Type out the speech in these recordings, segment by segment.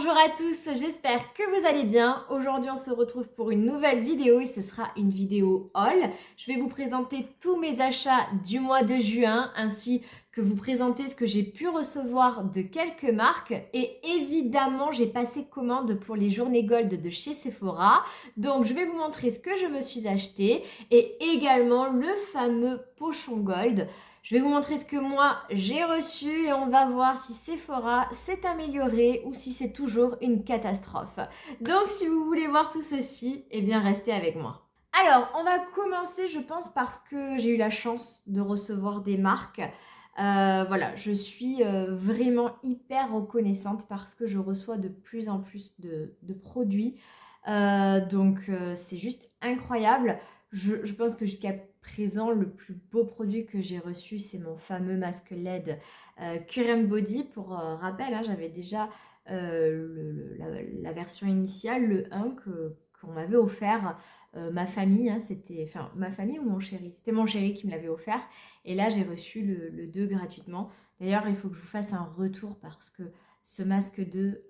Bonjour à tous, j'espère que vous allez bien. Aujourd'hui on se retrouve pour une nouvelle vidéo et ce sera une vidéo haul. Je vais vous présenter tous mes achats du mois de juin ainsi que vous présenter ce que j'ai pu recevoir de quelques marques. Et évidemment j'ai passé commande pour les journées gold de chez Sephora. Donc je vais vous montrer ce que je me suis acheté et également le fameux pochon gold. Je vais vous montrer ce que moi j'ai reçu et on va voir si Sephora s'est amélioré ou si c'est toujours une catastrophe. Donc si vous voulez voir tout ceci, eh bien restez avec moi. Alors, on va commencer, je pense, parce que j'ai eu la chance de recevoir des marques. Voilà, je suis vraiment hyper reconnaissante parce que je reçois de plus en plus de produits. C'est juste incroyable. Je pense que jusqu'à présent, le plus beau produit que j'ai reçu, c'est mon fameux masque LED Cure Body. Pour rappel, hein, j'avais déjà la version initiale, le 1 qu'on m'avait offert. Ma famille, hein, c'était, enfin ma famille ou mon chéri? C'était mon chéri qui me l'avait offert. Et là, j'ai reçu le 2 gratuitement. D'ailleurs, il faut que je vous fasse un retour parce que ce masque 2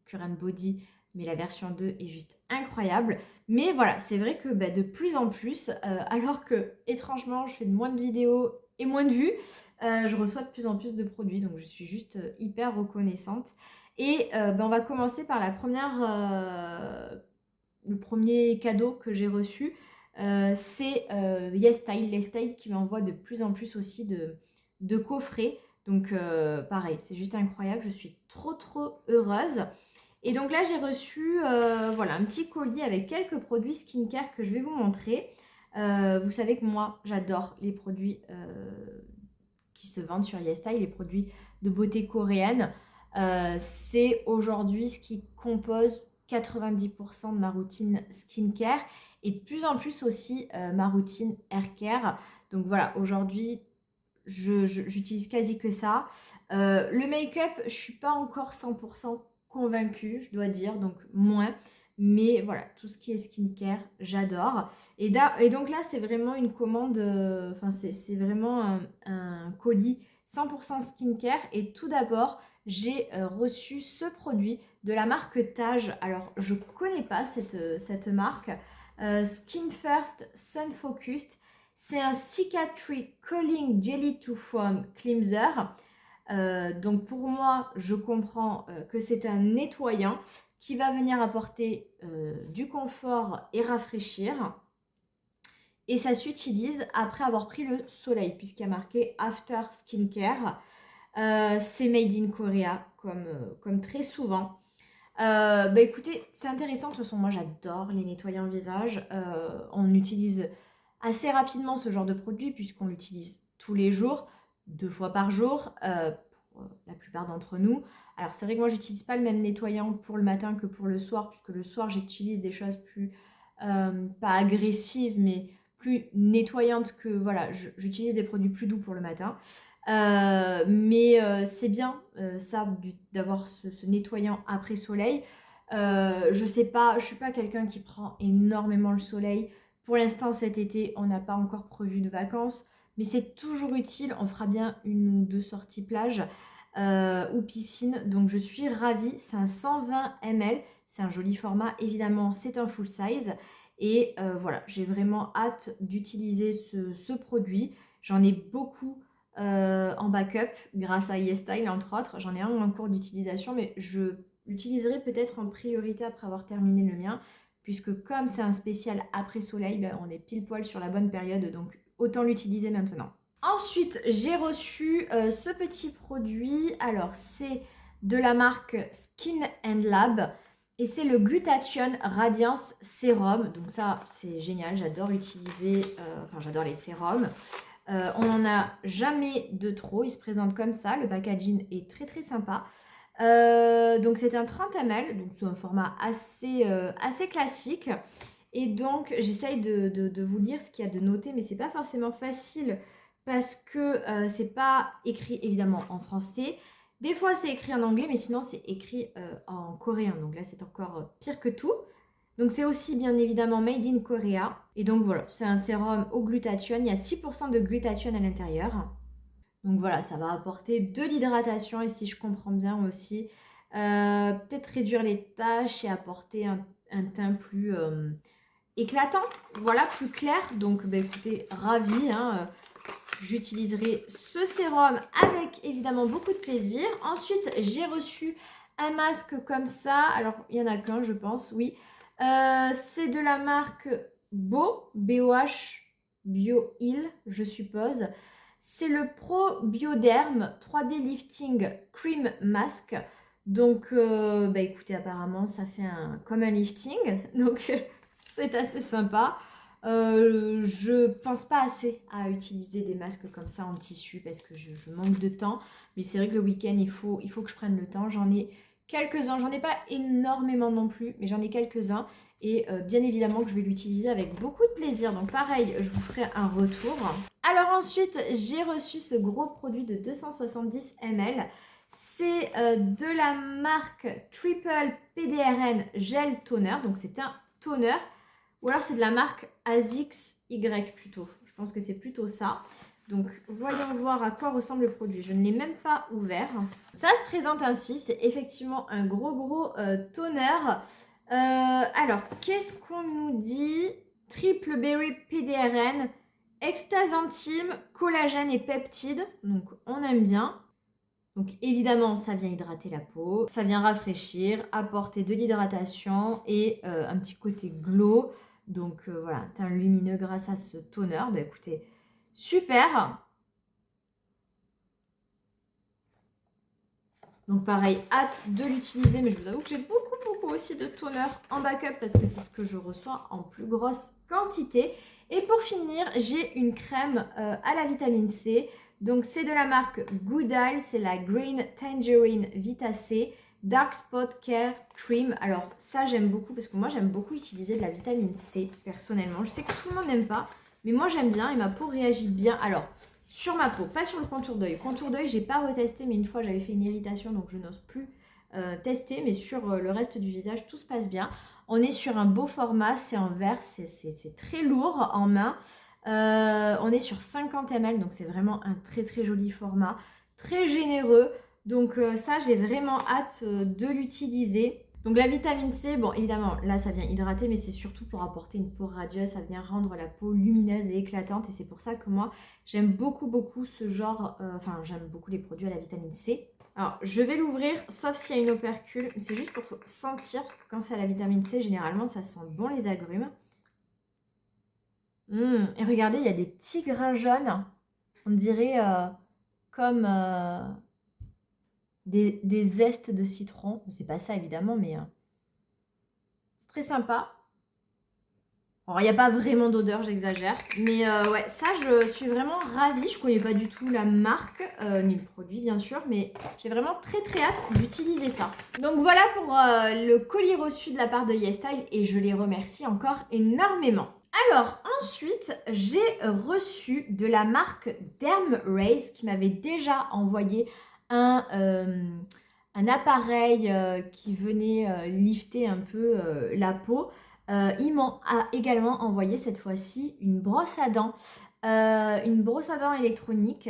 Cure Body, mais la version 2 est juste incroyable. Mais voilà, c'est vrai que de plus en plus, alors que étrangement, je fais de moins de vidéos et moins de vues, je reçois de plus en plus de produits. Donc, je suis juste hyper reconnaissante. Et on va commencer par le premier cadeau que j'ai reçu. C'est YesStyle. YesStyle qui m'envoie de plus en plus aussi de coffrets. Donc, pareil, c'est juste incroyable. Je suis trop, trop heureuse. Et donc là, j'ai reçu voilà, un petit colis avec quelques produits skincare que je vais vous montrer. Vous savez que moi, j'adore les produits qui se vendent sur YesStyle, les produits de beauté coréenne. C'est aujourd'hui ce qui compose 90% de ma routine skincare et de plus en plus aussi ma routine haircare. Donc voilà, aujourd'hui, j'utilise quasi que ça. Le make-up, je suis pas encore 100% convaincue, je dois dire, donc moins. Mais voilà, tout ce qui est skincare, j'adore. Et donc là, c'est vraiment une commande, enfin c'est vraiment un colis 100% skincare. Et tout d'abord, j'ai reçu ce produit de la marque Tage. Alors, je connais pas cette marque. Skin First Sun Focused. C'est un Cicatrix Cooling Jelly to Foam Cleanser. Donc pour moi, je comprends que c'est un nettoyant qui va venir apporter du confort et rafraîchir. Et ça s'utilise après avoir pris le soleil, puisqu'il y a marqué After Skincare. C'est made in Korea, comme très souvent. Écoutez, c'est intéressant. De toute façon, moi j'adore les nettoyants visage. On utilise assez rapidement ce genre de produit puisqu'on l'utilise tous les jours, 2 fois par jour, pour la plupart d'entre nous. Alors c'est vrai que moi j'utilise pas le même nettoyant pour le matin que pour le soir, puisque le soir j'utilise des choses plus, pas agressives, mais plus nettoyantes que, voilà, j'utilise des produits plus doux pour le matin. C'est bien ça d'avoir ce nettoyant après soleil. Je sais pas, je suis pas quelqu'un qui prend énormément le soleil. Pour l'instant, cet été, on n'a pas encore prévu de vacances, mais c'est toujours utile. On fera bien 1 ou 2 sorties plage ou piscine. Donc je suis ravie. C'est un 120 ml. C'est un joli format. Évidemment, c'est un full size. Et voilà, j'ai vraiment hâte d'utiliser ce produit. J'en ai beaucoup en backup grâce à YesStyle entre autres. J'en ai un en cours d'utilisation, mais je l'utiliserai peut-être en priorité après avoir terminé le mien, puisque comme c'est un spécial après soleil, on est pile poil sur la bonne période, donc autant l'utiliser maintenant. Ensuite, j'ai reçu ce petit produit. Alors, c'est de la marque Skin Lab. Et c'est le Glutathione Radiance Sérum. Donc ça, c'est génial. J'adore utiliser, j'adore les sérums. On n'en a jamais de trop, il se présente comme ça, le packaging est très très sympa. Donc c'est un 30 ml, donc c'est un format assez classique. Et donc j'essaye de vous lire ce qu'il y a de noté, mais c'est pas forcément facile parce que c'est pas écrit évidemment en français. Des fois c'est écrit en anglais, mais sinon c'est écrit en coréen. Donc là c'est encore pire que tout. Donc c'est aussi bien évidemment made in Korea. Et donc voilà, c'est un sérum au glutathione. Il y a 6% de glutathione à l'intérieur. Donc voilà, ça va apporter de l'hydratation et si je comprends bien aussi, Peut-être réduire les taches et apporter un teint plus éclatant, voilà, plus clair. Donc bah, écoutez, ravie, hein, j'utiliserai ce sérum avec évidemment beaucoup de plaisir. Ensuite, j'ai reçu un masque comme ça. Alors, il n'y en a qu'un, je pense, oui. C'est de la marque BOH Bio Heal, je suppose. C'est le Pro Bioderm 3D Lifting Cream Mask. Donc, bah écoutez, apparemment, ça fait comme un lifting. Donc, c'est assez sympa. Je pense pas assez à utiliser des masques comme ça en tissu parce que je manque de temps. Mais c'est vrai que le week-end, il faut que je prenne le temps. J'en ai quelques-uns. J'en ai pas énormément non plus, mais j'en ai quelques-uns. Et bien évidemment que je vais l'utiliser avec beaucoup de plaisir. Donc pareil, je vous ferai un retour. Alors ensuite, j'ai reçu ce gros produit de 270 ml. C'est de la marque Triple PDRN Gel Toner. Donc c'est un toner. Ou alors c'est de la marque ASICS-Y plutôt. Je pense que c'est plutôt ça. Donc voyons voir à quoi ressemble le produit. Je ne l'ai même pas ouvert. Ça se présente ainsi. C'est effectivement un gros toner. Alors, qu'est-ce qu'on nous dit? Triple Berry PDRN, extase intime, collagène et peptides. Donc on aime bien. Donc évidemment, ça vient hydrater la peau, ça vient rafraîchir, apporter de l'hydratation et un petit côté glow. Donc voilà, teint lumineux grâce à ce toner. Bah écoutez, super. Donc pareil, hâte de l'utiliser, mais je vous avoue que j'ai beaucoup aussi de toner en backup parce que c'est ce que je reçois en plus grosse quantité. Et pour finir, j'ai une crème à la vitamine C. Donc c'est de la marque Goodile, c'est la Green Tangerine Vita C Dark Spot Care Cream. Alors ça j'aime beaucoup parce que moi j'aime beaucoup utiliser de la vitamine C personnellement. Je sais que tout le monde n'aime pas, mais moi j'aime bien et ma peau réagit bien. Alors sur ma peau, pas sur le contour d'œil. Contour d'œil, j'ai pas retesté, mais une fois j'avais fait une irritation, donc je n'ose plus tester. Mais sur le reste du visage, tout se passe bien. On est sur un beau format, c'est en verre, c'est très lourd en main. On est sur 50 ml, donc c'est vraiment un très joli format, très généreux. Donc ça, j'ai vraiment hâte de l'utiliser. Donc la vitamine C, bon évidemment là ça vient hydrater mais c'est surtout pour apporter une peau radieuse, ça vient rendre la peau lumineuse et éclatante et c'est pour ça que moi j'aime beaucoup ce genre, enfin j'aime beaucoup les produits à la vitamine C. Alors je vais l'ouvrir sauf s'il y a une opercule, c'est juste pour sentir parce que quand c'est à la vitamine C généralement ça sent bon les agrumes. Et regardez il y a des petits grains jaunes, on dirait comme des zestes de citron, c'est pas ça évidemment mais... c'est très sympa. Alors, il n'y a pas vraiment d'odeur, j'exagère. Mais ouais, ça, je suis vraiment ravie. Je ne connais pas du tout la marque, ni le produit, bien sûr. Mais j'ai vraiment très hâte d'utiliser ça. Donc voilà pour le colis reçu de la part de YesStyle. Et je les remercie encore énormément. Alors, ensuite, j'ai reçu de la marque Derm Race qui m'avait déjà envoyé un appareil qui venait lifter un peu la peau. Ils m'ont également envoyé cette fois-ci une brosse à dents électronique,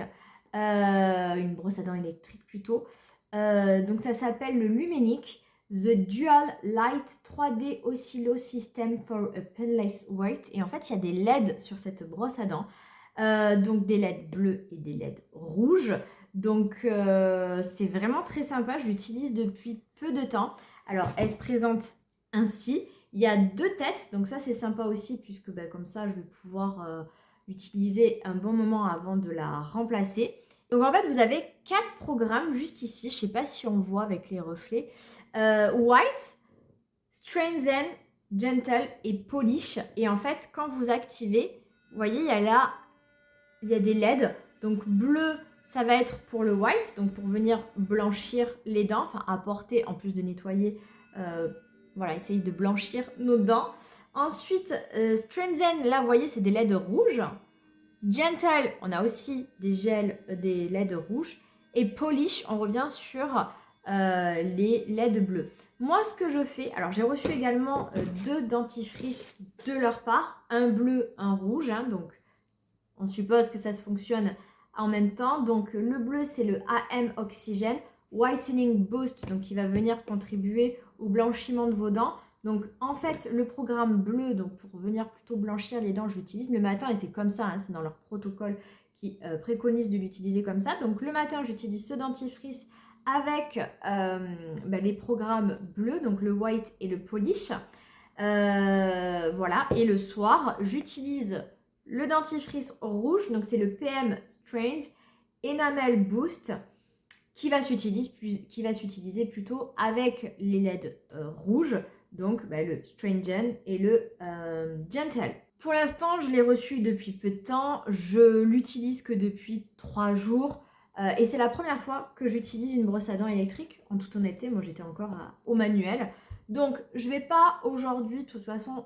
une brosse à dents électrique plutôt. Donc ça s'appelle le Lumenic The Dual Light 3D Oscillo System for a Painless Weight. Et en fait, il y a des LED sur cette brosse à dents. Donc des LED bleus et des LED rouges. Donc c'est vraiment très sympa. Je l'utilise depuis peu de temps. Alors, elle se présente ainsi. Il y a 2 têtes, donc ça c'est sympa aussi puisque bah, comme ça je vais pouvoir l'utiliser un bon moment avant de la remplacer. Donc en fait vous avez 4 programmes juste ici, je ne sais pas si on voit avec les reflets. White, Strengthen, Gentle et Polish. Et en fait quand vous activez, vous voyez il y a des LED. Donc bleu ça va être pour le white, donc pour venir blanchir les dents, enfin apporter en plus de nettoyer... voilà, essayer de blanchir nos dents. Ensuite, Strengthen, là, vous voyez, c'est des LED rouges. Gentle, on a aussi des LED rouges. Et Polish, on revient sur les LED bleus. Moi, ce que je fais, alors j'ai reçu également 2 dentifrices de leur part, un bleu, un rouge. Hein, donc, on suppose que ça se fonctionne en même temps. Donc, le bleu, c'est le AM Oxygène. Whitening Boost, donc qui va venir contribuer au blanchiment de vos dents. Donc en fait, le programme bleu, donc pour venir plutôt blanchir les dents, je l'utilise le matin et c'est comme ça, hein, c'est dans leur protocole qui préconise de l'utiliser comme ça. Donc le matin, j'utilise ce dentifrice avec les programmes bleus, donc le white et le polish. Voilà, et le soir, j'utilise le dentifrice rouge, donc c'est le PM Strains Enamel Boost qui va s'utiliser plutôt avec les LED rouges, donc le Stringent et le Gentle. Pour l'instant, je l'ai reçu depuis peu de temps, je l'utilise que depuis 3 jours. Et c'est la première fois que j'utilise une brosse à dents électrique. En toute honnêteté, moi j'étais encore au manuel. Donc je vais pas aujourd'hui, de toute façon,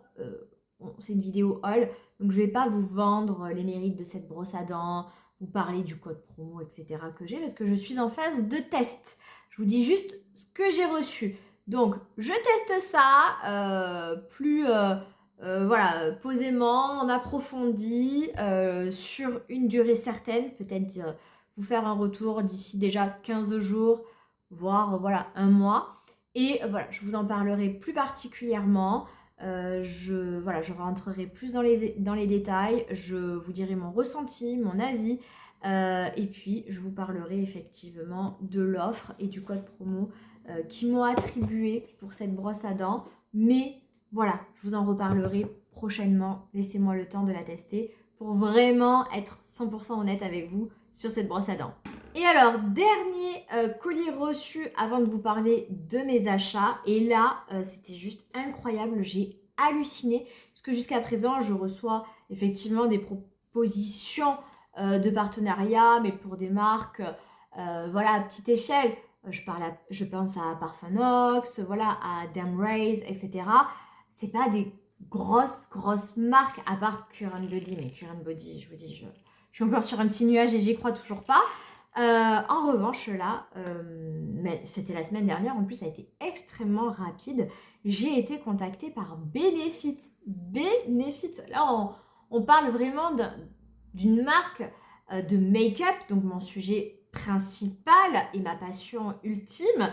c'est une vidéo haul, donc je vais pas vous vendre les mérites de cette brosse à dents, vous parler du code promo, etc. que j'ai, parce que je suis en phase de test. Je vous dis juste ce que j'ai reçu. Donc je teste ça voilà, posément, en approfondi, sur une durée certaine, peut-être vous faire un retour d'ici déjà 15 jours, voire voilà, un mois. Et voilà, je vous en parlerai plus particulièrement. Je rentrerai plus dans les détails. Je vous dirai mon ressenti, mon avis. Et puis, je vous parlerai effectivement de l'offre et du code promo qui m'ont attribué pour cette brosse à dents. Mais voilà, je vous en reparlerai prochainement. Laissez-moi le temps de la tester pour vraiment être 100% honnête avec vous sur cette brosse à dents. Et alors, dernier colis reçu avant de vous parler de mes achats. Et là, c'était juste incroyable. J'ai halluciné parce que jusqu'à présent, je reçois effectivement des propositions de partenariat, mais pour des marques, voilà, à petite échelle. Je pense à Parfanox, voilà, à Damraze, etc. C'est pas des grosses marques, à part Current Body. Mais Current Body, je vous dis, je suis encore sur un petit nuage et j'y crois toujours pas. En revanche, là, mais c'était la semaine dernière, en plus, ça a été extrêmement rapide. J'ai été contactée par Benefit. Benefit, là, on parle vraiment d'une marque de make-up, donc mon sujet principal et ma passion ultime,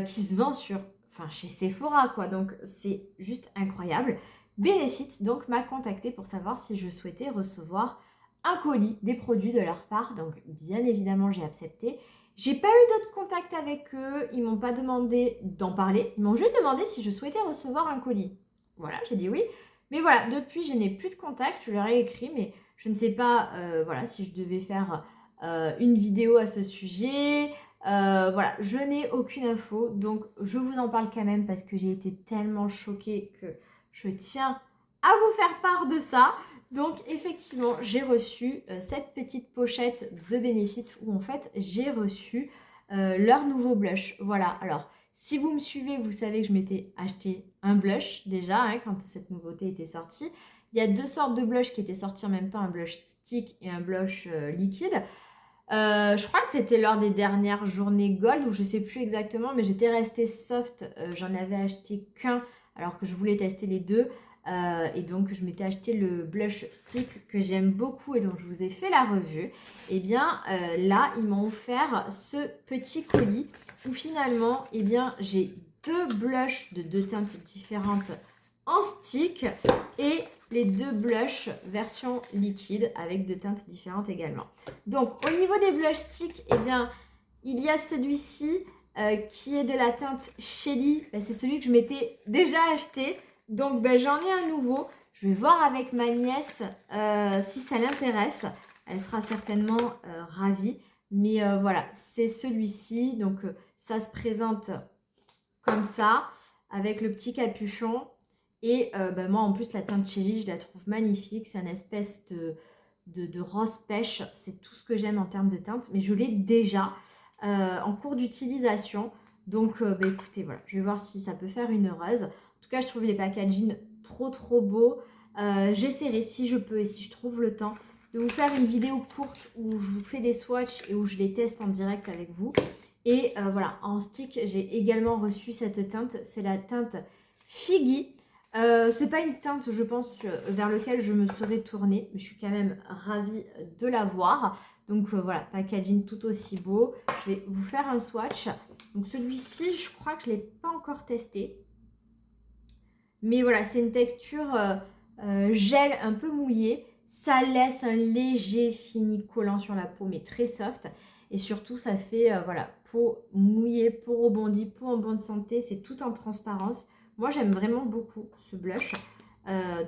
qui se vend chez Sephora, quoi. Donc, c'est juste incroyable. Benefit, donc, m'a contactée pour savoir si je souhaitais recevoir un colis, des produits de leur part. Donc, bien évidemment, j'ai accepté. J'ai pas eu d'autres contacts avec eux. Ils m'ont pas demandé d'en parler. Ils m'ont juste demandé si je souhaitais recevoir un colis. Voilà, j'ai dit oui. Mais voilà, depuis, je n'ai plus de contact. Je leur ai écrit, mais je ne sais pas voilà, si je devais faire une vidéo à ce sujet. Voilà, je n'ai aucune info. Donc, je vous en parle quand même parce que j'ai été tellement choquée que je tiens à vous faire part de ça. Donc effectivement, j'ai reçu cette petite pochette de Benefit où en fait j'ai reçu leur nouveau blush. Voilà, alors si vous me suivez, vous savez que je m'étais acheté un blush déjà hein, quand cette nouveauté était sortie. Il y a 2 sortes de blush qui étaient sortis en même temps, un blush stick et un blush liquide. Je crois que c'était lors des dernières journées Gold ou je sais plus exactement, mais j'étais restée soft. J'en avais acheté qu'un alors que je voulais tester les deux. Et donc, je m'étais acheté le blush stick que j'aime beaucoup et dont je vous ai fait la revue. Et bien, là, ils m'ont offert ce petit colis où finalement, eh bien, j'ai 2 blushs de 2 teintes différentes en stick et les 2 blushs version liquide avec 2 teintes différentes également. Donc, au niveau des blush sticks, eh bien, il y a celui-ci qui est de la teinte Shelly. C'est celui que je m'étais déjà acheté. Donc, j'en ai un nouveau. Je vais voir avec ma nièce si ça l'intéresse. Elle sera certainement ravie. Mais voilà, c'est celui-ci. Donc, ça se présente comme ça, avec le petit capuchon. Et moi, en plus, la teinte Shelly, je la trouve magnifique. C'est une espèce de rose pêche. C'est tout ce que j'aime en termes de teinte. Mais je l'ai déjà en cours d'utilisation. Donc, écoutez, voilà, je vais voir si ça peut faire une heureuse. En tout cas, je trouve les packaging trop beaux. J'essaierai, si je peux et si je trouve le temps, de vous faire une vidéo courte où je vous fais des swatchs et où je les teste en direct avec vous. Et voilà, en stick, j'ai également reçu cette teinte. C'est la teinte Figgy. C'est pas une teinte, je pense, vers laquelle je me serais tournée. Mais je suis quand même ravie de la voir. Donc voilà, packaging tout aussi beau. Je vais vous faire un swatch. Donc celui-ci, je crois que je ne l'ai pas encore testé. Mais voilà, c'est une texture gel un peu mouillé. Ça laisse un léger fini collant sur la peau, mais très soft. Et surtout, ça fait voilà, peau mouillée, peau rebondie, peau en bonne santé. C'est tout en transparence. Moi, j'aime vraiment beaucoup ce blush.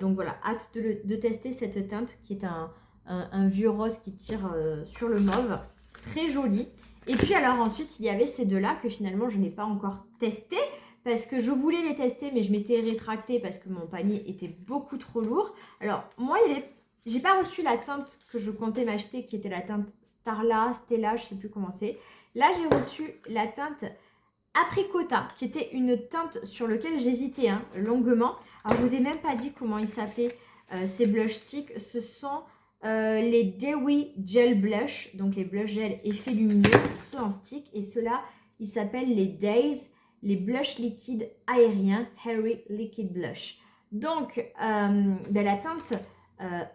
Donc voilà, hâte de tester cette teinte qui est un vieux rose qui tire sur le mauve. Très joli. Et puis alors ensuite, il y avait ces deux-là que finalement, je n'ai pas encore testé parce que je voulais les tester, mais je m'étais rétractée parce que mon panier était beaucoup trop lourd. Alors, moi, j'ai pas reçu la teinte que je comptais m'acheter, qui était la teinte Stella, je sais plus comment c'est. Là, j'ai reçu la teinte Apricota, qui était une teinte sur laquelle j'hésitais longuement. Alors, je vous ai même pas dit comment ils s'appelaient ces blush sticks. Ce sont les Dewy Gel Blush, donc les blush gel effet lumineux, ceux en stick. Et ceux-là, ils s'appellent les Days, les blush liquides aériens, Hairy Liquid Blush. Donc, la teinte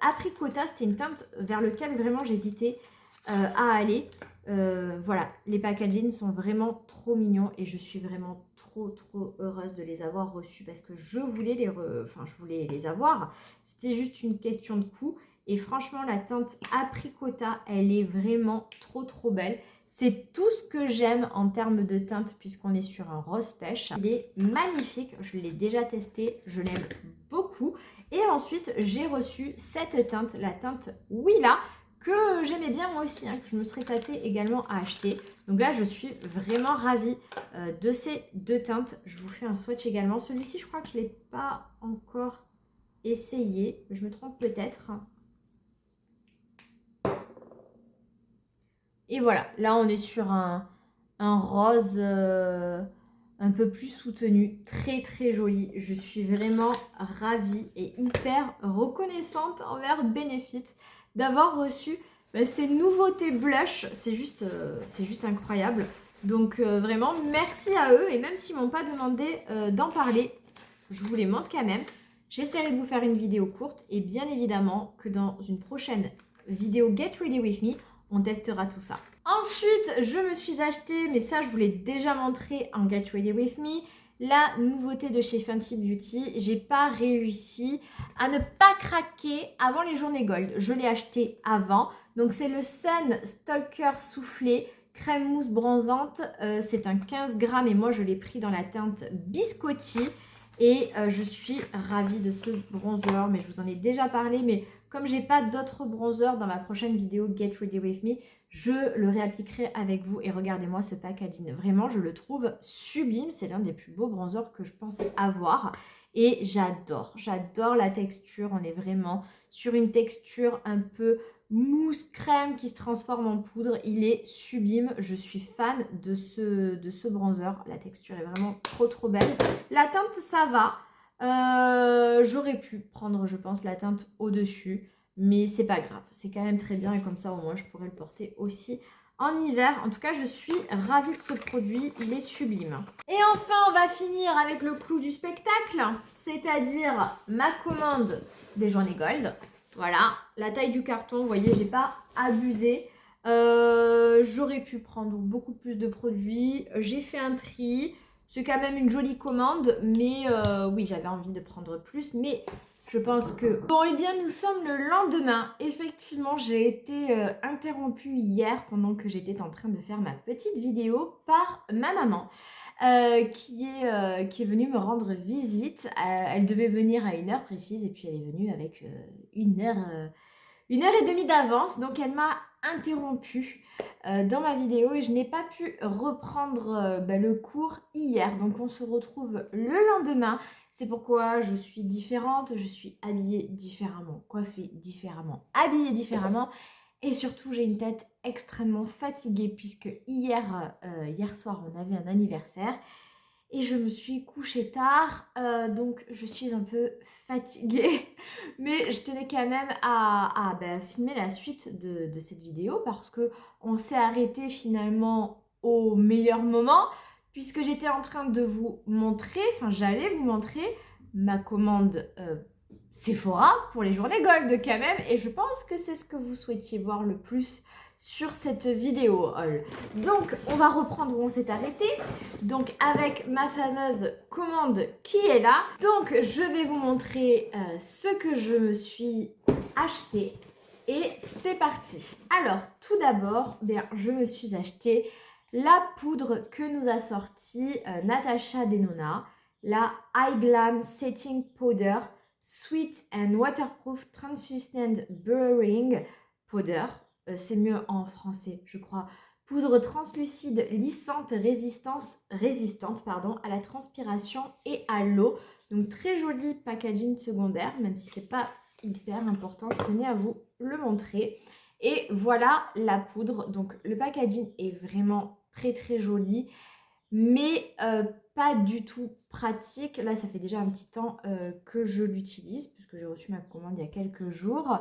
Apricota, c'était une teinte vers laquelle vraiment j'hésitais à aller. Voilà, les packaging sont vraiment trop mignons et je suis vraiment trop heureuse de les avoir reçus parce que je voulais je voulais les avoir. C'était juste une question de coût et franchement la teinte Apricota, elle est vraiment trop belle. C'est tout ce que j'aime en termes de teinte puisqu'on est sur un rose pêche. Il est magnifique, je l'ai déjà testé, je l'aime beaucoup. Et ensuite, j'ai reçu cette teinte, la teinte Willa, que j'aimais bien moi aussi, que je me serais tâtée également à acheter. Donc là, je suis vraiment ravie de ces deux teintes. Je vous fais un swatch également. Celui-ci, je crois que je ne l'ai pas encore essayé. Je me trompe peut-être. Et voilà, là on est sur un rose un peu plus soutenu, très joli. Je suis vraiment ravie et hyper reconnaissante envers Benefit d'avoir reçu ces nouveautés blush. C'est juste incroyable. Donc vraiment merci à eux et même s'ils ne m'ont pas demandé d'en parler, je vous les montre quand même. J'essaierai de vous faire une vidéo courte et bien évidemment que dans une prochaine vidéo Get Ready With Me, on testera tout ça. Ensuite, je me suis acheté, mais ça je vous l'ai déjà montré en Get Ready With Me, la nouveauté de chez Fenty Beauty. J'ai pas réussi à ne pas craquer avant les journées gold. Je l'ai acheté avant. Donc c'est le Sun Stalker soufflé crème mousse bronzante. C'est un 15 grammes et moi je l'ai pris dans la teinte biscotti. Et je suis ravie de ce bronzer, mais je vous en ai déjà parlé. Mais comme j'ai pas d'autres bronzers dans ma prochaine vidéo Get Ready With Me, je le réappliquerai avec vous. Et regardez-moi ce packaging. Vraiment, je le trouve sublime. C'est l'un des plus beaux bronzers que je pense avoir. Et j'adore la texture. On est vraiment sur une texture un peu mousse crème qui se transforme en poudre. Il est sublime. Je suis fan de ce bronzer. La texture est vraiment trop belle. La teinte, ça va. J'aurais pu prendre, je pense, la teinte au-dessus. Mais c'est pas grave. C'est quand même très bien. Et comme ça, au moins, je pourrais le porter aussi en hiver. En tout cas, je suis ravie de ce produit. Il est sublime. Et enfin, on va finir avec le clou du spectacle. C'est-à-dire ma commande des journées gold. Voilà, la taille du carton, vous voyez, j'ai pas abusé. J'aurais pu prendre beaucoup plus de produits. J'ai fait un tri. C'est quand même une jolie commande, mais oui, j'avais envie de prendre plus. Mais je pense que... Bon, eh bien, nous sommes le lendemain. Effectivement, j'ai été interrompue hier pendant que j'étais en train de faire ma petite vidéo par ma maman. Qui est venue me rendre visite. Elle devait venir à une heure précise et puis elle est venue avec une heure et demie d'avance. Donc elle m'a interrompue dans ma vidéo et je n'ai pas pu reprendre le cours hier. Donc on se retrouve le lendemain. C'est pourquoi je suis différente, je suis habillée différemment, coiffée différemment, habillée différemment. Et surtout, j'ai une tête extrêmement fatiguée puisque hier soir, on avait un anniversaire et je me suis couchée tard. Donc, je suis un peu fatiguée. Mais je tenais quand même à filmer la suite de cette vidéo parce qu'on s'est arrêté finalement au meilleur moment puisque j'étais en train de vous montrer, j'allais vous montrer ma commande Sephora pour les journées gold quand même, et je pense que c'est ce que vous souhaitiez voir le plus sur cette vidéo haul. Donc on va reprendre où on s'est arrêté, donc avec ma fameuse commande qui est là. Donc je vais vous montrer ce que je me suis acheté et c'est parti. Alors tout d'abord, je me suis acheté la poudre que nous a sorti Natasha Denona, la Eye Glam Setting Powder Sweet and Waterproof Translucent Blurring Powder. C'est mieux en français, je crois. Poudre translucide lissante résistante à la transpiration et à l'eau. Donc très joli packaging secondaire, même si c'est pas hyper important, je tenais à vous le montrer. Et voilà la poudre. Donc le packaging est vraiment très très joli, mais pas du tout pratique. Là, ça fait déjà un petit temps que je l'utilise, puisque j'ai reçu ma commande il y a quelques jours.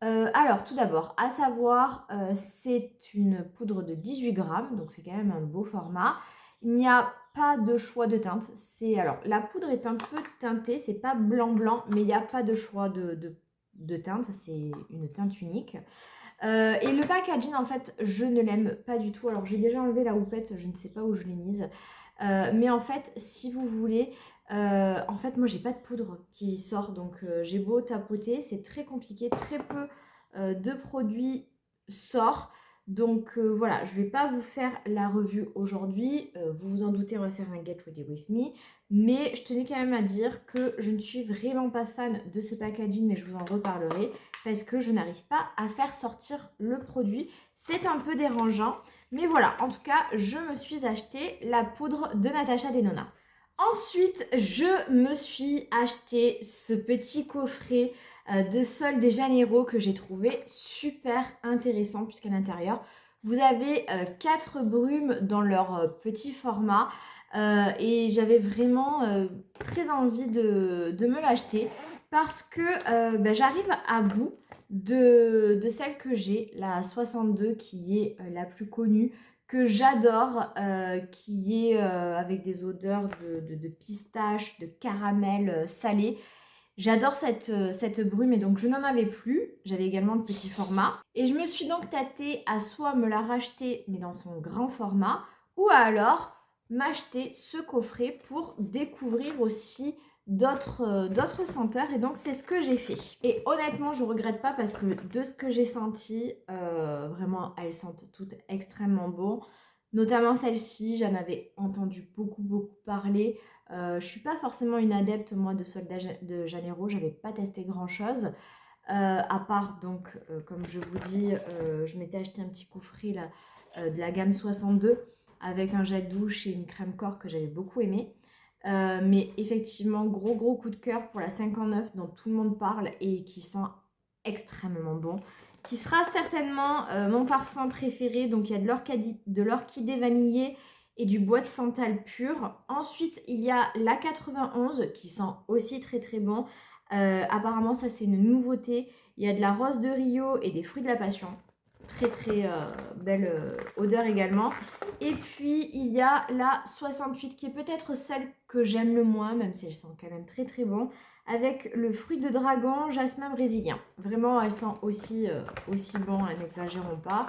Alors, tout d'abord, à savoir, c'est une poudre de 18 grammes, donc c'est quand même un beau format. Il n'y a pas de choix de teinte. Alors, la poudre est un peu teintée, c'est pas blanc-blanc, mais il n'y a pas de choix de teinte, c'est une teinte unique. Et le packaging, en fait, je ne l'aime pas du tout. Alors, j'ai déjà enlevé la houppette, je ne sais pas où je l'ai mise. Mais en fait, si vous voulez, en fait, moi, j'ai pas de poudre qui sort. Donc, j'ai beau tapoter, c'est très compliqué. Très peu de produits sortent. Donc, voilà, je vais pas vous faire la revue aujourd'hui. Vous vous en doutez, on va faire un Get Ready With Me. Mais je tenais quand même à dire que je ne suis vraiment pas fan de ce packaging, mais je vous en reparlerai parce que je n'arrive pas à faire sortir le produit. C'est un peu dérangeant, mais voilà, en tout cas, je me suis acheté la poudre de Natasha Denona. Ensuite, je me suis acheté ce petit coffret de Sol de Janeiro que j'ai trouvé super intéressant puisqu'à l'intérieur, vous avez 4 brumes dans leur petit format. Et j'avais vraiment très envie de me l'acheter parce que j'arrive à bout de celle que j'ai, la 62 qui est la plus connue, que j'adore, qui est avec des odeurs de pistache, de caramel salé. J'adore cette brume et donc je n'en avais plus. J'avais également le petit format. Et je me suis donc tâtée à soit me la racheter mais dans son grand format ou alors m'acheter ce coffret pour découvrir aussi d'autres senteurs et donc c'est ce que j'ai fait. Et honnêtement je regrette pas parce que de ce que j'ai senti, vraiment elles sentent toutes extrêmement bon. Notamment celle-ci, j'en avais entendu beaucoup parler. Je suis pas forcément une adepte moi de Sol de Janeiro, j'avais pas testé grand chose. À part donc comme je vous dis, je m'étais acheté un petit coffret là, de la gamme 62 avec un gel douche et une crème corps que j'avais beaucoup aimé. Mais effectivement, gros coup de cœur pour la 59 dont tout le monde parle et qui sent extrêmement bon. Qui sera certainement mon parfum préféré. Donc il y a de l'orchidée vanillée et du bois de santal pur. Ensuite, il y a la 91 qui sent aussi très bon. Apparemment, ça c'est une nouveauté. Il y a de la rose de Rio et des fruits de la passion. Très belle odeur également. Et puis il y a la 68 qui est peut-être celle que j'aime le moins, même si elle sent quand même très bon, avec le fruit de dragon jasmin brésilien. Vraiment elle sent aussi bon, n'exagérons pas.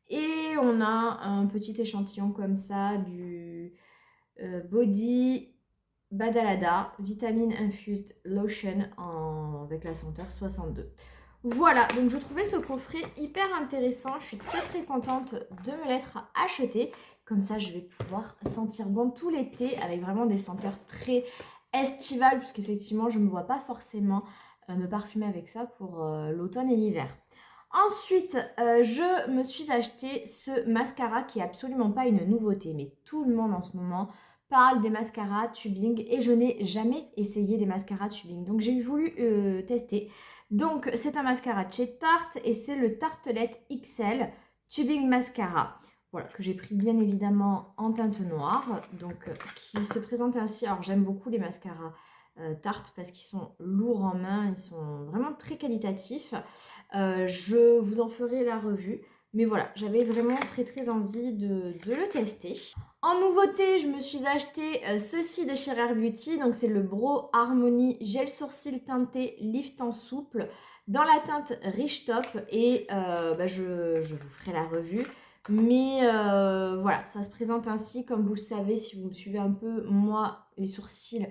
Et on a un petit échantillon comme ça du Body Badalada Vitamine Infused Lotion avec la senteur 62. Voilà, donc je trouvais ce coffret hyper intéressant. Je suis très contente de me l'être acheté. Comme ça, je vais pouvoir sentir bon tout l'été avec vraiment des senteurs très estivales, puisqu'effectivement, je ne me vois pas forcément me parfumer avec ça pour l'automne et l'hiver. Ensuite, je me suis acheté ce mascara qui est absolument pas une nouveauté, mais tout le monde en ce moment parle des mascaras tubing et je n'ai jamais essayé des mascaras tubing. Donc j'ai voulu tester. Donc c'est un mascara de chez Tarte et c'est le Tartelette XL Tubing Mascara. Voilà, que j'ai pris bien évidemment en teinte noire. Donc qui se présente ainsi. Alors j'aime beaucoup les mascaras Tarte parce qu'ils sont lourds en main, ils sont vraiment très qualitatifs. Je vous en ferai la revue. Mais voilà, j'avais vraiment très envie de le tester. En nouveauté, je me suis acheté ceci de chez Rare Beauty. Donc, c'est le Brow Harmony Gel Sourcil Teinté Lift en Souple dans la teinte Rich Top. Et je vous ferai la revue. Mais voilà, ça se présente ainsi. Comme vous le savez, si vous me suivez un peu, moi, les sourcils,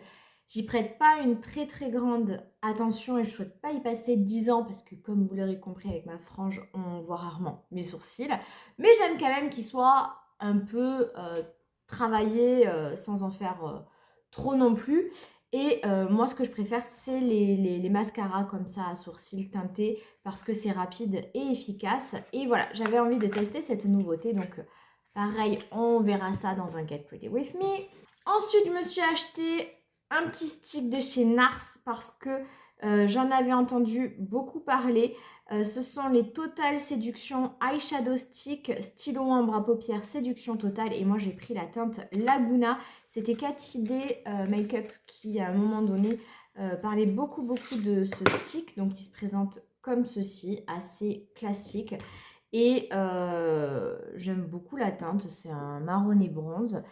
j'y prête pas une très très grande attention et je souhaite pas y passer 10 ans parce que comme vous l'aurez compris avec ma frange, on voit rarement mes sourcils. Mais j'aime quand même qu'ils soient un peu travaillés sans en faire trop non plus. Et moi, ce que je préfère, c'est les mascaras comme ça à sourcils teintés parce que c'est rapide et efficace. Et voilà, j'avais envie de tester cette nouveauté. Donc, pareil, on verra ça dans un Get Ready With Me. Ensuite, je me suis acheté un petit stick de chez NARS parce que j'en avais entendu beaucoup parler. Ce sont les Total Séduction Eyeshadow Stick, stylo ombre à paupières séduction totale. Et moi, j'ai pris la teinte Laguna. C'était Cathy D Makeup qui, à un moment donné, parlait beaucoup de ce stick. Donc, il se présente comme ceci, assez classique. Et j'aime beaucoup la teinte, c'est un marronné bronze.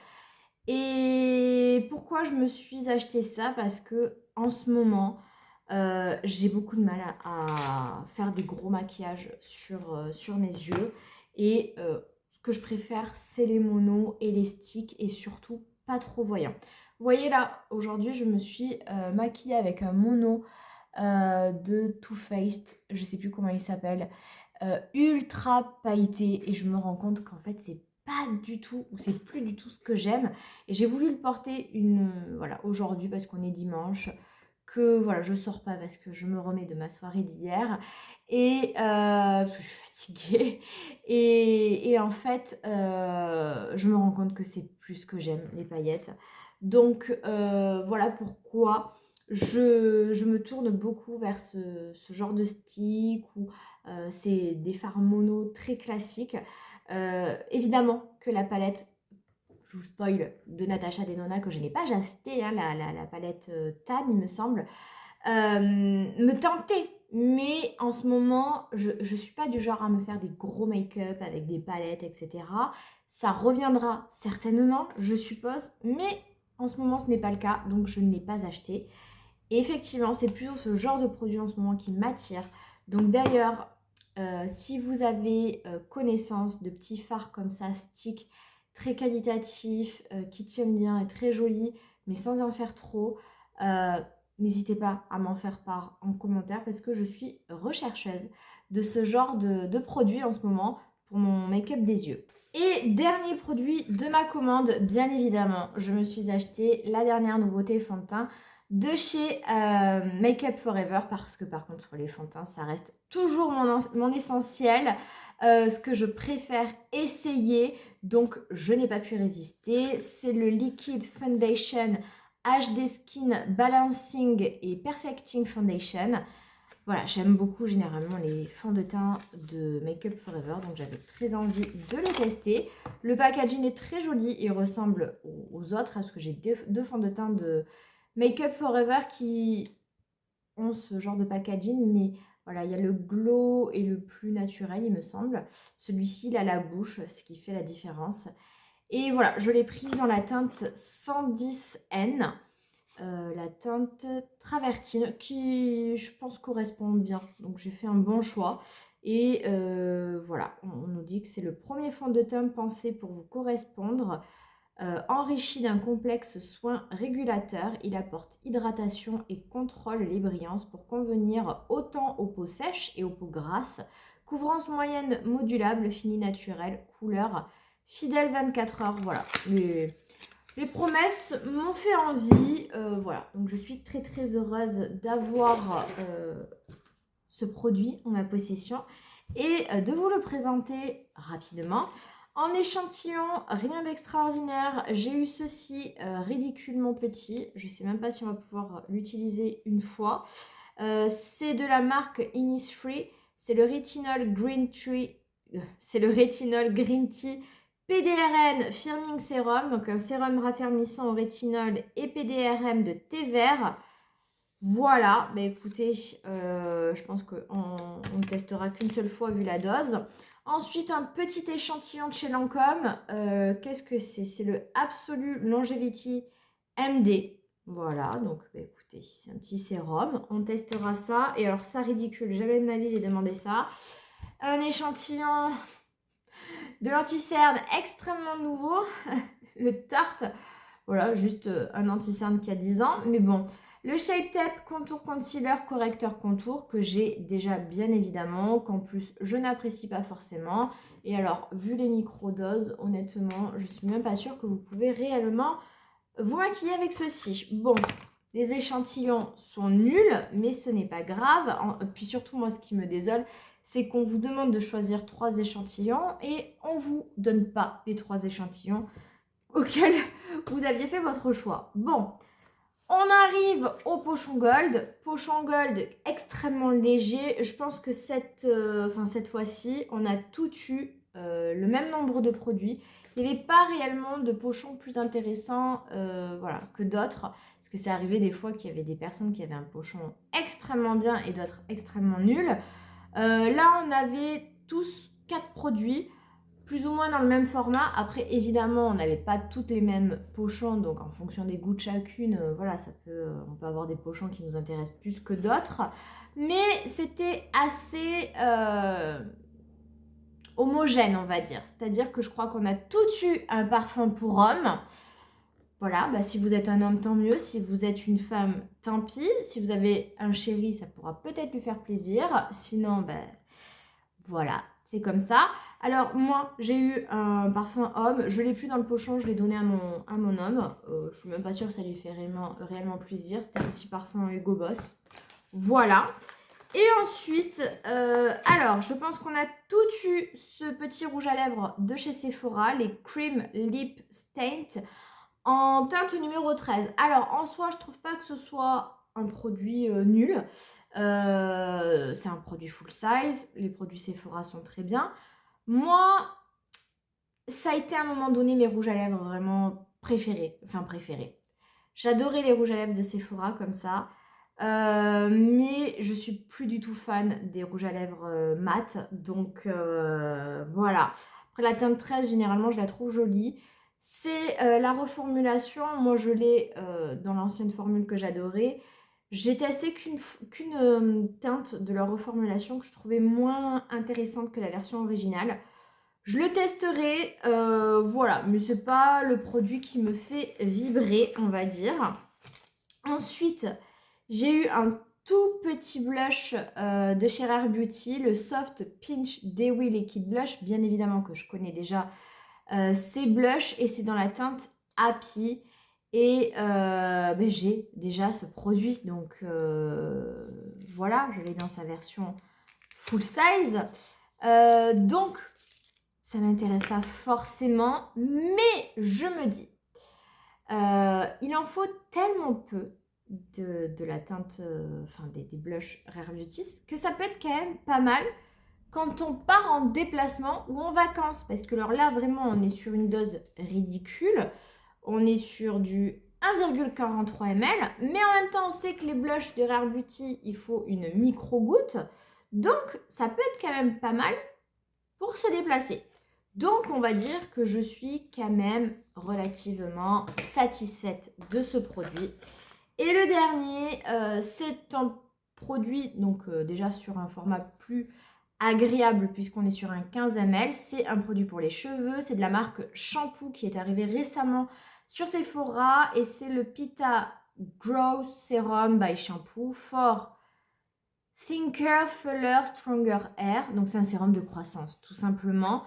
Et pourquoi je me suis acheté ça? Parce que en ce moment, j'ai beaucoup de mal à faire des gros maquillages sur mes yeux. Et ce que je préfère, c'est les monos et les sticks et surtout pas trop voyants. Vous voyez là, aujourd'hui, je me suis maquillée avec un mono de Too Faced, je sais plus comment il s'appelle, ultra pailleté et je me rends compte qu'en fait c'est pas du tout ou c'est plus du tout ce que j'aime et j'ai voulu le porter voilà aujourd'hui parce qu'on est dimanche, que voilà je sors pas parce que je me remets de ma soirée d'hier et parce que je suis fatiguée et en fait je me rends compte que c'est plus ce que j'aime, les paillettes. Donc voilà pourquoi je me tourne beaucoup vers ce genre de stick ou c'est des fards mono très classiques. Évidemment que la palette, je vous spoil, de Natasha Denona que je n'ai pas acheté, hein, la palette Tan, il me semble, me tentait. Mais en ce moment, je ne suis pas du genre à me faire des gros make-up avec des palettes, etc. Ça reviendra certainement, je suppose, mais en ce moment, ce n'est pas le cas, donc je ne l'ai pas acheté. Et effectivement, c'est plutôt ce genre de produit en ce moment qui m'attire. Donc d'ailleurs, si vous avez connaissance de petits fards comme ça, stick, très qualitatifs, qui tiennent bien et très jolis, mais sans en faire trop, n'hésitez pas à m'en faire part en commentaire parce que je suis rechercheuse de ce genre de produits en ce moment pour mon make-up des yeux. Et dernier produit de ma commande, bien évidemment, je me suis acheté la dernière nouveauté fond de teint de chez Make Up Forever parce que par contre les fonds de teint ça reste toujours mon essentiel, ce que je préfère essayer, donc je n'ai pas pu résister. C'est le Liquid Foundation HD Skin Balancing et Perfecting Foundation. Voilà, j'aime beaucoup généralement les fonds de teint de Make Up Forever, donc j'avais très envie de le tester. Le packaging est très joli, il ressemble aux autres, parce que j'ai deux fonds de teint de Make Up Forever qui ont ce genre de packaging, mais voilà, il y a le glow et le plus naturel, il me semble. Celui-ci, il a la bouche, ce qui fait la différence. Et voilà, je l'ai pris dans la teinte 110N. La teinte Travertine qui je pense correspond bien, donc j'ai fait un bon choix et voilà, on nous dit que c'est le premier fond de teint pensé pour vous correspondre, enrichi d'un complexe soin régulateur. Il apporte hydratation et contrôle les brillances pour convenir autant aux peaux sèches et aux peaux grasses. Couvrance moyenne modulable, fini naturel, couleur fidèle 24 heures. Voilà, les promesses m'ont fait envie, voilà. Donc je suis très heureuse d'avoir ce produit en ma possession et de vous le présenter rapidement. En échantillon, rien d'extraordinaire. J'ai eu ceci ridiculement petit. Je ne sais même pas si on va pouvoir l'utiliser une fois. C'est de la marque Innisfree. C'est le Retinol Green Tea. C'est le Retinol Green Tea PDRN Firming Serum, donc un sérum raffermissant au rétinol et PDRM de thé vert. Voilà, bah écoutez, je pense qu'on ne testera qu'une seule fois vu la dose. Ensuite, un petit échantillon de chez Lancôme. Qu'est-ce que c'est? C'est le Absolute Longevity MD. Voilà, donc bah, écoutez, c'est un petit sérum. On testera ça. Et alors ça, ridicule, jamais de ma vie j'ai demandé ça. Un échantillon de l'anti-cerne extrêmement nouveau. Le Tarte. Voilà, juste un anti-cerne qui a 10 ans. Mais bon, le Shape Tape Contour Concealer Correcteur Contour que j'ai déjà bien évidemment, qu'en plus je n'apprécie pas forcément. Et alors, vu les microdoses, honnêtement, je suis même pas sûre que vous pouvez réellement vous maquiller avec ceci. Bon, les échantillons sont nuls, mais ce n'est pas grave. Puis surtout, moi, ce qui me désole, c'est qu'on vous demande de choisir 3 échantillons et on vous donne pas les 3 échantillons auxquels vous aviez fait votre choix. Bon, on arrive au pochon gold. Pochon gold extrêmement léger. Je pense que cette fois-ci, on a tout eu le même nombre de produits. Il n'y avait pas réellement de pochon plus intéressant voilà, que d'autres. Parce que c'est arrivé des fois qu'il y avait des personnes qui avaient un pochon extrêmement bien et d'autres extrêmement nuls. Là, on avait tous 4 produits plus ou moins dans le même format. Après, évidemment, on n'avait pas toutes les mêmes pochons, donc en fonction des goûts de chacune, voilà, on peut avoir des pochons qui nous intéressent plus que d'autres. Mais c'était assez homogène, on va dire. C'est-à-dire que je crois qu'on a tous eu un parfum pour homme. Voilà, bah si vous êtes un homme, tant mieux. Si vous êtes une femme, tant pis. Si vous avez un chéri, ça pourra peut-être lui faire plaisir. Sinon, ben voilà, c'est comme ça. Alors moi, j'ai eu un parfum homme. Je ne l'ai plus dans le pochon, je l'ai donné à mon homme. Je ne suis même pas sûre que ça lui fait réellement plaisir. C'était un petit parfum Hugo Boss. Voilà. Et ensuite, alors, je pense qu'on a tout eu ce petit rouge à lèvres de chez Sephora, les Cream Lip Stain en teinte numéro 13. Alors, en soi, je trouve pas que ce soit un produit nul. C'est un produit full size. Les produits Sephora sont très bien. Moi, ça a été à un moment donné mes rouges à lèvres vraiment préférés. Enfin, préférés. J'adorais les rouges à lèvres de Sephora comme ça. Mais je suis plus du tout fan des rouges à lèvres mat. Donc voilà. Après la teinte 13, généralement, je la trouve jolie. C'est la reformulation. Moi, je l'ai dans l'ancienne formule que j'adorais. J'ai testé qu'une teinte de leur reformulation que je trouvais moins intéressante que la version originale. Je le testerai, voilà, mais c'est pas le produit qui me fait vibrer, on va dire. Ensuite, j'ai eu un tout petit blush de chez Rare Beauty, le Soft Pinch Dewy Liquid Blush, bien évidemment que je connais déjà ces blushs et c'est dans la teinte Happy. Et ben, j'ai déjà ce produit, donc voilà, je l'ai dans sa version full size. Donc, ça ne m'intéresse pas forcément, mais je me dis, il en faut tellement peu de la teinte, enfin des blushs Rare Beauty, que ça peut être quand même pas mal quand on part en déplacement ou en vacances. Parce que alors là, vraiment, on est sur une dose ridicule. On est sur du 1,43 ml. Mais en même temps, on sait que les blushs de Rare Beauty, il faut une micro-goutte. Donc, ça peut être quand même pas mal pour se déplacer. Donc, on va dire que je suis quand même relativement satisfaite de ce produit. Et le dernier, c'est un produit, donc déjà sur un format plus agréable puisqu'on est sur un 15 ml. C'est un produit pour les cheveux. C'est de la marque Shampoo qui est arrivé récemment sur Sephora. Et c'est le Pita Grow Serum by Shampoo for Thinker, Fuller, Stronger Hair. Donc c'est un sérum de croissance tout simplement.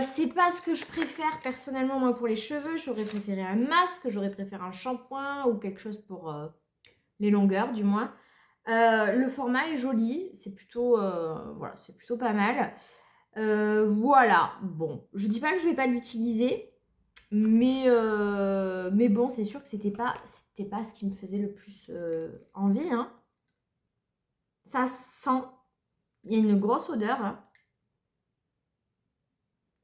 C'est pas ce que je préfère personnellement moi pour les cheveux. J'aurais préféré un masque, j'aurais préféré un shampoing ou quelque chose pour les longueurs du moins. Le format est joli, c'est plutôt voilà, c'est plutôt pas mal. Voilà, bon, je dis pas que je vais pas l'utiliser, mais bon, c'est sûr que c'était pas ce qui me faisait le plus envie, hein. Ça sent, il y a une grosse odeur, hein.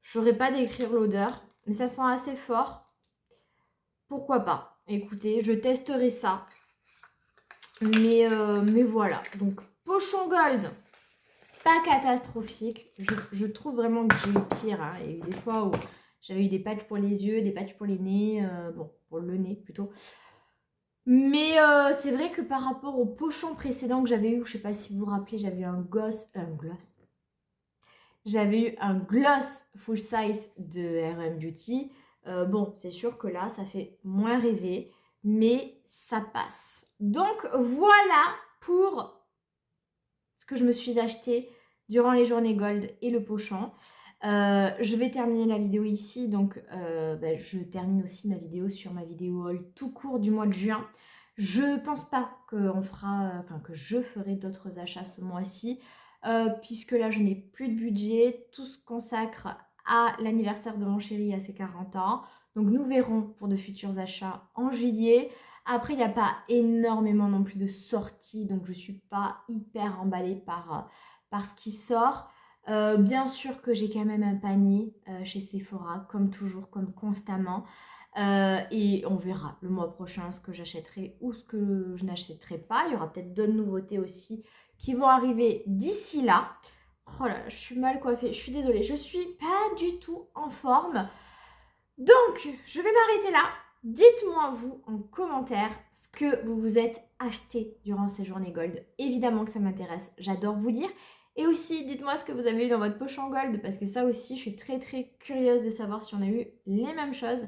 Je saurais pas décrire l'odeur, mais ça sent assez fort. Pourquoi pas? Écoutez, je testerai ça. Mais voilà. Donc, pochon gold, pas catastrophique. Je trouve vraiment que j'ai eu pire. Hein. Il y a eu des fois où j'avais eu des patchs pour les yeux, des patchs pour les nez. Bon, pour le nez plutôt. Mais c'est vrai que par rapport au pochon précédent que j'avais eu, je sais pas si vous vous rappelez, j'avais eu un gloss. J'avais eu un gloss full size de RM Beauty. Bon, c'est sûr que là, ça fait moins rêver, mais ça passe. Donc voilà pour ce que je me suis acheté durant les journées gold et le pochon. Je vais terminer la vidéo ici, donc je termine aussi ma vidéo sur ma vidéo haul tout court du mois de juin. Je pense pas que je ferai d'autres achats ce mois-ci, puisque là je n'ai plus de budget, tout se consacre à l'anniversaire de mon chéri à ses 40 ans. Donc nous verrons pour de futurs achats en juillet. Après, il n'y a pas énormément non plus de sorties, donc je ne suis pas hyper emballée par ce qui sort. Bien sûr que j'ai quand même un panier chez Sephora, comme toujours, comme constamment. Et on verra le mois prochain ce que j'achèterai ou ce que je n'achèterai pas. Il y aura peut-être d'autres nouveautés aussi qui vont arriver d'ici là. Oh là là, je suis mal coiffée, je suis désolée, je suis pas du tout en forme. Donc, je vais m'arrêter là. Dites-moi, vous, en commentaire, ce que vous vous êtes acheté durant ces journées gold. Évidemment que ça m'intéresse, j'adore vous lire. Et aussi, dites-moi ce que vous avez eu dans votre poche en gold, parce que ça aussi, je suis très très curieuse de savoir si on a eu les mêmes choses.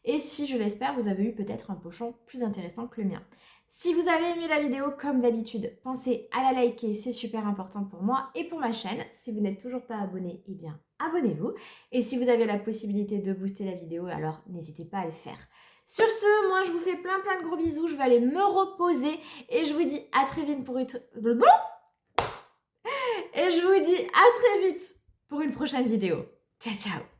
Et si, je l'espère, vous avez eu peut-être un pochon plus intéressant que le mien. Si vous avez aimé la vidéo, comme d'habitude, pensez à la liker, c'est super important pour moi et pour ma chaîne. Si vous n'êtes toujours pas abonné, eh bien, abonnez-vous. Et si vous avez la possibilité de booster la vidéo, alors n'hésitez pas à le faire. Sur ce, moi je vous fais plein de gros bisous, je vais aller me reposer et je vous dis à très vite pour une... Et je vous dis à très vite pour une prochaine vidéo. Ciao ciao.